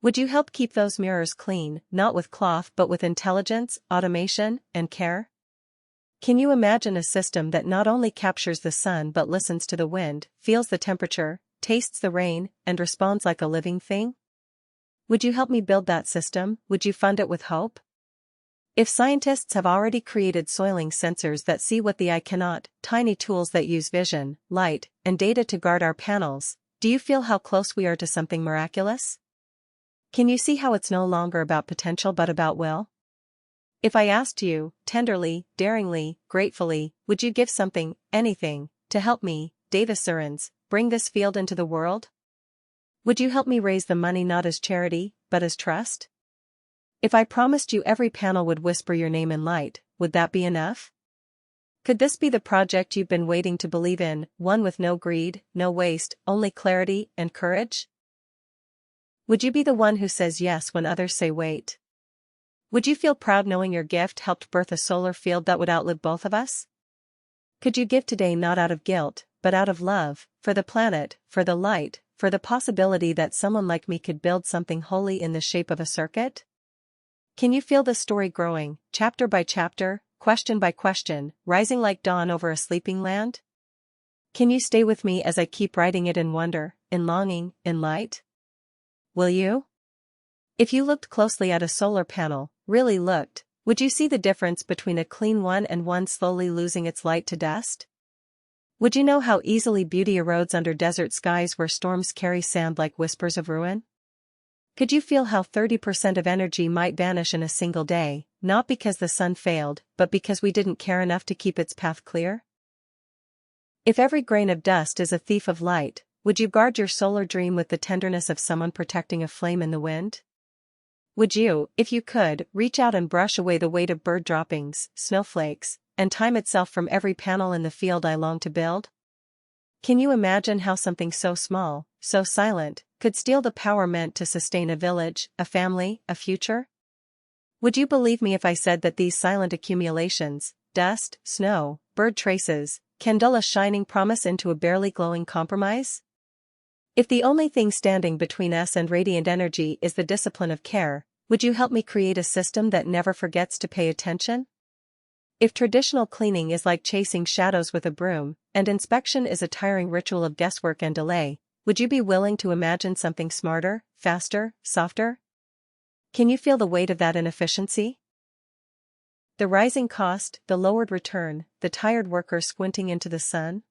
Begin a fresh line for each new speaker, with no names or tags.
Would you help keep those mirrors clean, not with cloth but with intelligence, automation, and care? Can you imagine a system that not only captures the sun but listens to the wind, feels the temperature, tastes the rain, and responds like a living thing? Would you help me build that system? Would you fund it with hope? If scientists have already created soiling sensors that see what the eye cannot, tiny tools that use vision, light, and data to guard our panels, do you feel how close we are to something miraculous? Can you see how it's no longer about potential but about will? If I asked you, tenderly, daringly, gratefully, would you give something, anything, to help me, Davis Surens, bring this field into the world? Would you help me raise the money not as charity, but as trust? If I promised you every panel would whisper your name in light, would that be enough? Could this be the project you've been waiting to believe in, one with no greed, no waste, only clarity and courage? Would you be the one who says yes when others say wait? Would you feel proud knowing your gift helped birth a solar field that would outlive both of us? Could you give today not out of guilt, but out of love, for the planet, for the light, for the possibility that someone like me could build something holy in the shape of a circuit? Can you feel the story growing, chapter by chapter, question by question, rising like dawn over a sleeping land? Can you stay with me as I keep writing it in wonder, in longing, in light? Will you? If you looked closely at a solar panel, really looked, would you see the difference between a clean one and one slowly losing its light to dust? Would you know how easily beauty erodes under desert skies where storms carry sand like whispers of ruin? Could you feel how 30% of energy might vanish in a single day, not because the sun failed, but because we didn't care enough to keep its path clear? If every grain of dust is a thief of light, would you guard your solar dream with the tenderness of someone protecting a flame in the wind? Would you, if you could, reach out and brush away the weight of bird droppings, snowflakes, and time itself from every panel in the field I long to build? Can you imagine how something so small, so silent, could steal the power meant to sustain a village, a family, a future? Would you believe me if I said that these silent accumulations, dust, snow, bird traces, can dull a shining promise into a barely glowing compromise? If the only thing standing between us and radiant energy is the discipline of care, would you help me create a system that never forgets to pay attention? If traditional cleaning is like chasing shadows with a broom, and inspection is a tiring ritual of guesswork and delay, would you be willing to imagine something smarter, faster, softer? Can you feel the weight of that inefficiency? The rising cost, the lowered return, the tired worker squinting into the sun?